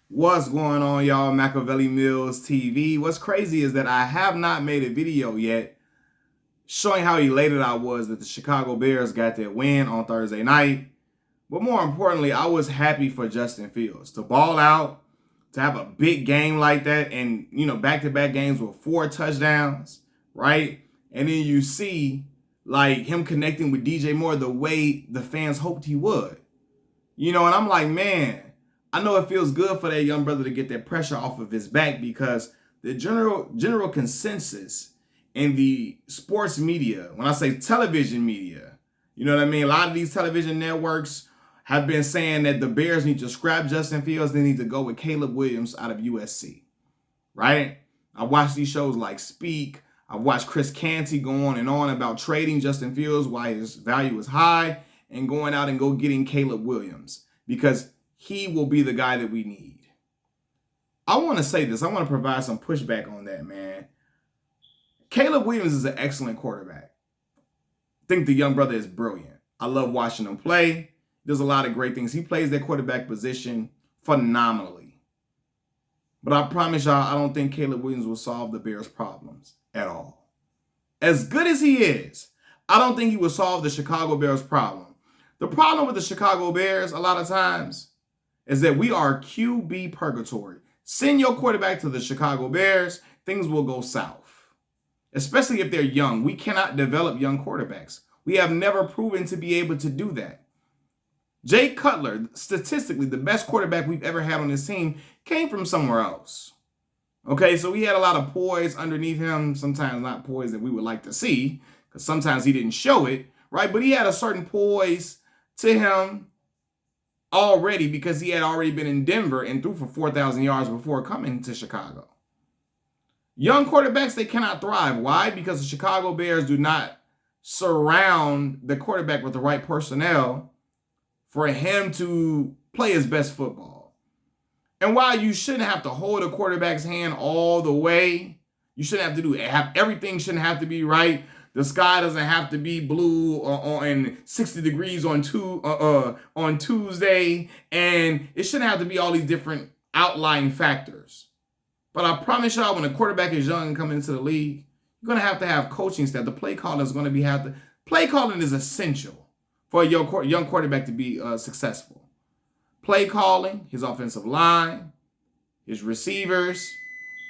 What's going on, y'all? Machiavelli Mills TV. What's crazy is that I have not made a video yet showing how elated I was that the Chicago Bears got their win on Thursday night. But more importantly, I was happy for Justin Fields to ball out, to have a big game like that, and back-to-back games with 4 touchdowns, right? And then you see like him connecting with DJ Moore the way the fans hoped he would. And I'm like, man, I know it feels good for that young brother to get that pressure off of his back because the general consensus in the sports media, when I say television media, you know what I mean? A lot of these television networks have been saying that the Bears need to scrap Justin Fields. They need to go with Caleb Williams out of USC, right? I watched these shows like Speak. I've watched Chris Canty go on and on about trading Justin Fields, why his value is high, and going out and go getting Caleb Williams because he will be the guy that we need. I want to say this. I want to provide some pushback on that, man. Caleb Williams is an excellent quarterback. I think the young brother is brilliant. I love watching him play. There's a lot of great things. He plays that quarterback position phenomenally. But I promise y'all, I don't think Caleb Williams will solve the Bears' problems at all. As good as he is, I don't think he will solve the Chicago Bears' problem. The problem with the Chicago Bears, a lot of times, is that we are QB purgatory. Send your quarterback to the Chicago Bears, things will go south. Especially if they're young. We cannot develop young quarterbacks. We have never proven to be able to do that. Jay Cutler, statistically, the best quarterback we've ever had on this team, came from somewhere else. Okay, so he had a lot of poise underneath him, sometimes not poise that we would like to see, because sometimes he didn't show it, right? But he had a certain poise to him already because he had already been in Denver and threw for 4,000 yards before coming to Chicago. Young quarterbacks, they cannot thrive. Why? Because the Chicago Bears do not surround the quarterback with the right personnel for him to play his best football. And while you shouldn't have to hold a quarterback's hand all the way, you shouldn't have to everything shouldn't have to be right. The sky doesn't have to be blue and 60 degrees on Tuesday, and it shouldn't have to be all these different outlying factors. But I promise y'all, when a quarterback is young and coming into the league, you're gonna have coaching staff. The play calling is gonna play calling is essential for a young quarterback to be successful. Play calling, his offensive line, his receivers,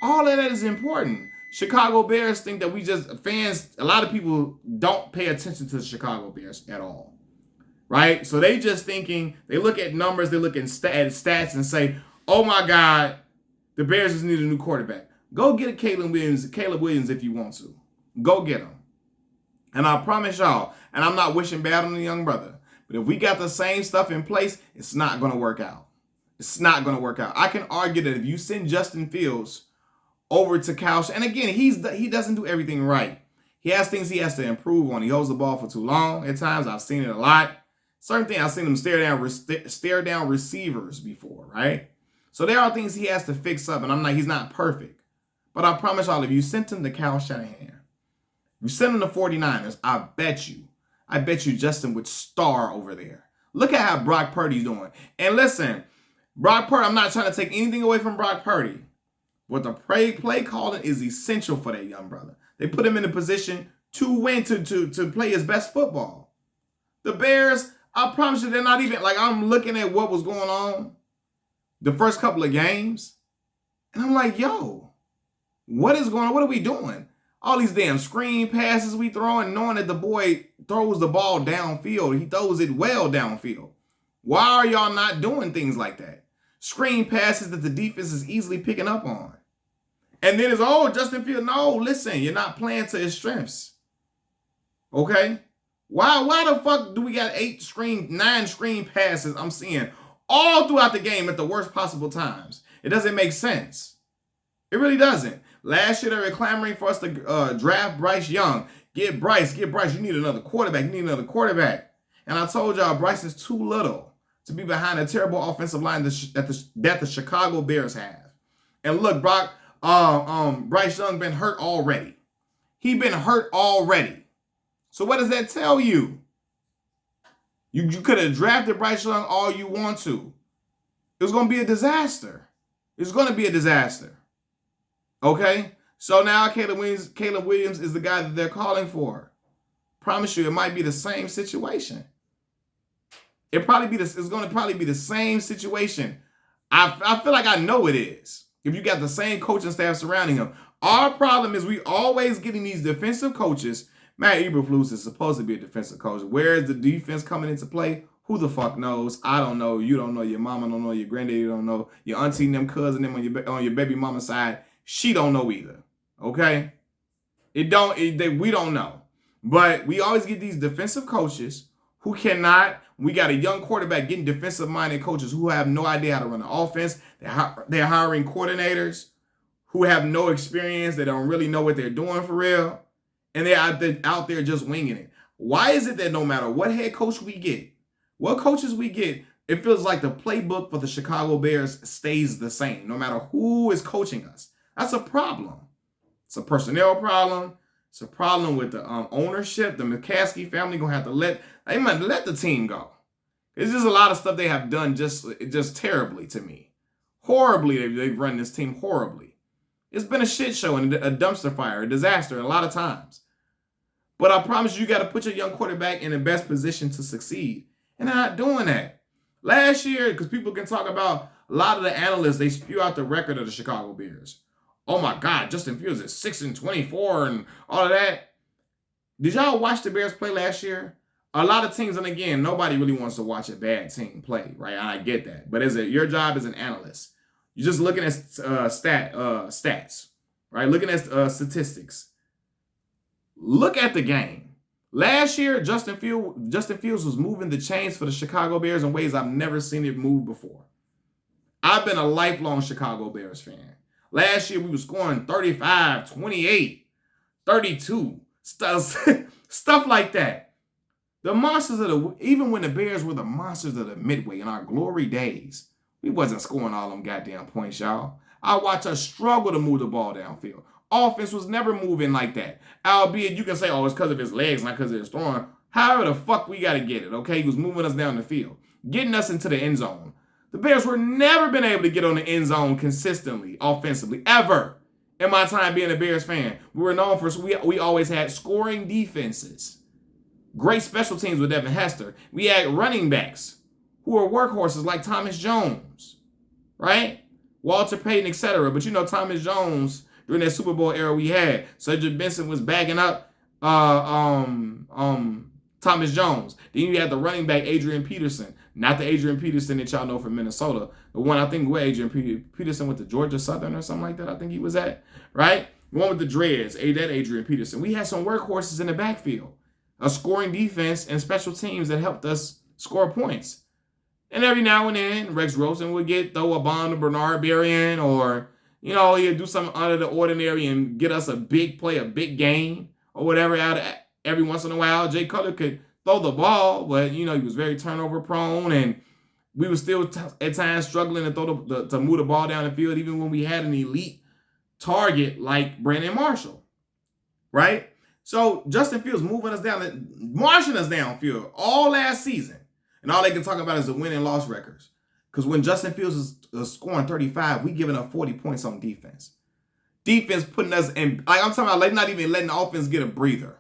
all of that is important. Chicago Bears think that a lot of people don't pay attention to the Chicago Bears at all, right? So they look at numbers, they look at stats and say, oh my God, the Bears just need a new quarterback. Go get a Caleb Williams if you want to. Go get him. And I promise y'all, and I'm not wishing bad on the young brother, but if we got the same stuff in place, it's not going to work out. It's not going to work out. I can argue that if you send Justin Fields over to Cal, and again, he doesn't do everything right. He has things he has to improve on. He holds the ball for too long at times. I've seen it a lot. Certain things, I've seen him stare down receivers before, right? So there are things he has to fix up, and he's not perfect. But I promise y'all, if you sent him to Kyle Shanahan, you send him to 49ers, I bet you Justin would star over there. Look at how Brock Purdy's doing. And listen, Brock Purdy, I'm not trying to take anything away from Brock Purdy, but the play calling is essential for that young brother. They put him in a position to win, to play his best football. The Bears, I promise you, they're not even, I'm looking at what was going on the first couple of games, and I'm like, yo, what is going on? What are we doing? All these damn screen passes we throwing, knowing that the boy throws the ball downfield. He throws it well downfield. Why are y'all not doing things like that? Screen passes that the defense is easily picking up on. And then it's, Justin Fields. No, listen, you're not playing to his strengths. Okay? Why the fuck do we got 9 screen passes I'm seeing all throughout the game at the worst possible times? It doesn't make sense. It really doesn't. Last year, they were clamoring for us to draft Bryce Young. Get Bryce. You need another quarterback. And I told y'all, Bryce is too little to be behind a terrible offensive line that the Chicago Bears have. And look, Bryce Young been hurt already. He been hurt already. So what does that tell you? You could have drafted Bryce Young all you want to. It was going to be a disaster. It's going to be a disaster. Okay? So now Caleb Williams is the guy that they're calling for. Promise you, it might be the same situation. It's going to probably be the same situation. I feel like I know it is. If you got the same coaching staff surrounding him. Our problem is we always getting these defensive coaches. Matt Eberflus is supposed to be a defensive coach. Where is the defense coming into play? Who the fuck knows? I don't know. You don't know. Your mama don't know. Your granddaddy don't know. Your auntie and them cousin them on your baby mama side, she don't know either. Okay? We don't know. But we always get these defensive coaches who cannot. We got a young quarterback getting defensive-minded coaches who have no idea how to run an offense. They're hiring coordinators who have no experience. They don't really know what they're doing for real. And they're out there just winging it. Why is it that no matter what head coach we get, what coaches we get, it feels like the playbook for the Chicago Bears stays the same, no matter who is coaching us? That's a problem. It's a personnel problem. It's a problem with the ownership. The McCaskey family gonna have to let the team go. It's just a lot of stuff they have done just terribly to me. Horribly, they've run this team horribly. It's been a shit show and a dumpster fire, a disaster a lot of times. But I promise you got to put your young quarterback in the best position to succeed. And they're not doing that. Last year, because people can talk about a lot of the analysts, they spew out the record of the Chicago Bears. Oh my God, Justin Fields is 6-24 and all of that. Did y'all watch the Bears play last year? A lot of teams, and again, nobody really wants to watch a bad team play, right? I get that. But your job as an analyst, you're just looking at stats, right? Looking at statistics. Look at the game. Last year, Justin Fields was moving the chains for the Chicago Bears in ways I've never seen it move before. I've been a lifelong Chicago Bears fan. Last year, we were scoring 35, 28, 32, stuff like that. The monsters even when the Bears were the monsters of the Midway in our glory days, we wasn't scoring all them goddamn points, y'all. I watched us struggle to move the ball downfield. Offense was never moving like that. Albeit you can say, oh, it's because of his legs, not because of his throwing. However the fuck we got to get it, okay? He was moving us down the field, getting us into the end zone. The Bears were never been able to get on the end zone consistently, offensively, ever. In my time being a Bears fan, we were known for, we always had scoring defenses. Great special teams with Devin Hester. We had running backs who were workhorses like Thomas Jones, right? Walter Payton, etc. But you know, Thomas Jones, during that Super Bowl era we had, Cedric Benson was backing up Thomas Jones. Then you had the running back Adrian Peterson. Not the Adrian Peterson that y'all know from Minnesota. The one I think where Adrian Peterson went to Georgia Southern or something like that, I think he was at, right? The one with the dreads, that Adrian Peterson. We had some workhorses in the backfield. A scoring defense and special teams that helped us score points. And every now and then, Rex Rosen would throw a bomb to Bernard Berrien, or, you know, he'd do something out of the ordinary and get us a big play, a big game, or whatever out of every once in a while. Jay Cutler could throw the ball, but, you know, he was very turnover prone, and we were still at times struggling to to move the ball down the field, even when we had an elite target like Brandon Marshall, right? So Justin Fields marching us downfield all last season. And all they can talk about is the win and loss records. Because when Justin Fields is scoring 35, we giving up 40 points on defense. Defense putting us in, like I'm talking about, like not even letting the offense get a breather.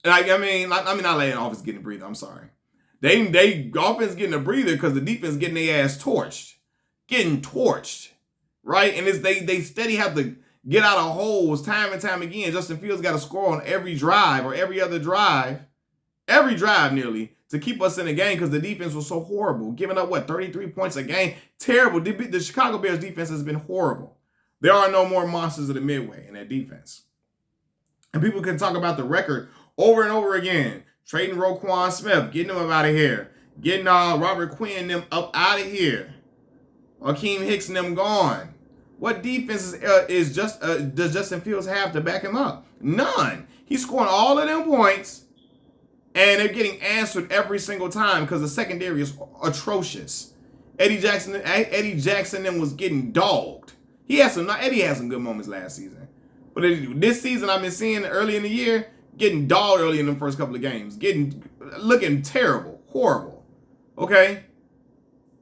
Like, not letting the offense get a breather, I'm sorry. They offense getting a breather because the defense getting their ass torched. Getting torched. Right? And they steady have to get out of holes time and time again. Justin Fields got to score on every drive or every other drive. Every drive nearly to keep us in the game because the defense was so horrible. Giving up, 33 points a game? Terrible. The Chicago Bears defense has been horrible. There are no more monsters of the Midway in that defense. And people can talk about the record over and over again. Trading Roquan Smith, getting him out of here. Getting Robert Quinn them up out of here. Akeem Hicks and them gone. What defense does Justin Fields have to back him up? None. He's scoring all of them points, and they're getting answered every single time because the secondary is atrocious. Eddie Jackson then was getting dogged. Eddie had some good moments last season, but this season I've been seeing early in the year getting dogged early in the first couple of games, looking terrible, horrible. Okay.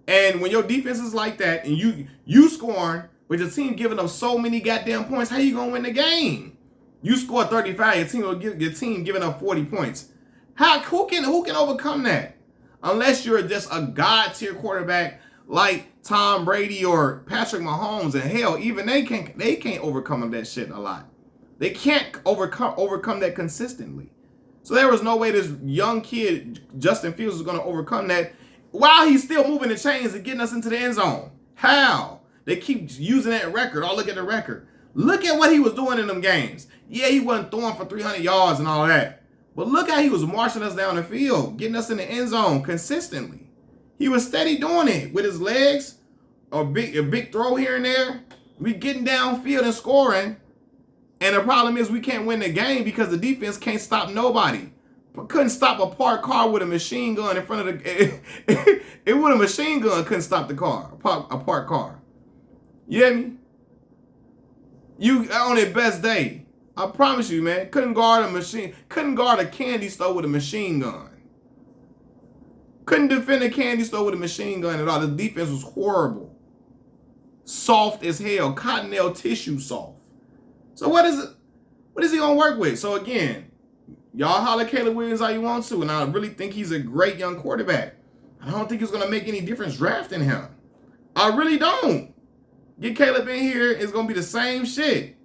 And when your defense is like that and you scoring, but your team giving up so many goddamn points, how you gonna win the game? You score 35, your team giving up 40 points. Who can overcome that? Unless you're just a god tier quarterback like Tom Brady or Patrick Mahomes, and hell, even they can't overcome that shit a lot. They can't overcome that consistently. So there was no way this young kid, Justin Fields, was going to overcome that while he's still moving the chains and getting us into the end zone. How? They keep using that record. Oh, look at the record. Look at what he was doing in them games. Yeah, he wasn't throwing for 300 yards and all that. But look how he was marching us down the field, getting us in the end zone consistently. He was steady doing it with his legs, a big throw here and there. We getting downfield and scoring. And the problem is we can't win the game because the defense can't stop nobody. Couldn't stop a parked car with a machine gun in front of the... It with a machine gun couldn't stop the car, a parked car. You hear me? You on their best day. I promise you, man. Couldn't guard a candy store with a machine gun. Couldn't defend a candy store with a machine gun at all. The defense was horrible. Soft as hell. Cottonelle tissue soft. So what is he gonna work with? So again, y'all holler Caleb Williams all you want to, and I really think he's a great young quarterback. I don't think it's gonna make any difference drafting him. I really don't. Get Caleb in here, it's gonna be the same shit.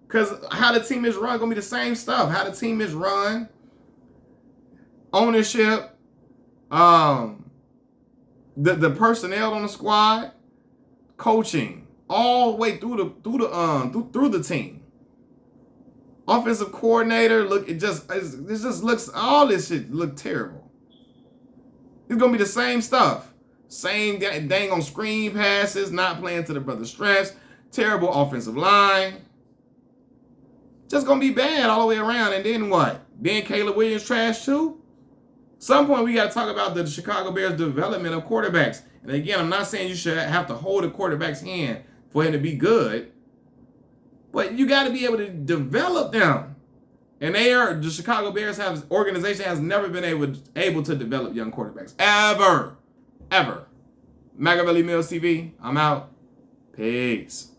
Because how the team is run, gonna be the same stuff. How the team is run, ownership, the personnel on the squad, coaching, all the way through the team. Offensive coordinator, it just looks, all this shit look terrible. It's gonna be the same stuff. Same dang on screen passes, not playing to the brother's strengths, terrible offensive line. Just gonna be bad all the way around. And then what? Then Caleb Williams trash too? Some point we gotta talk about the Chicago Bears development of quarterbacks. And again, I'm not saying you should have to hold a quarterback's hand for him to be good. But you got to be able to develop them. And the Chicago Bears organization has never been able to develop young quarterbacks. Ever. Machiavelli Mills TV, I'm out. Peace.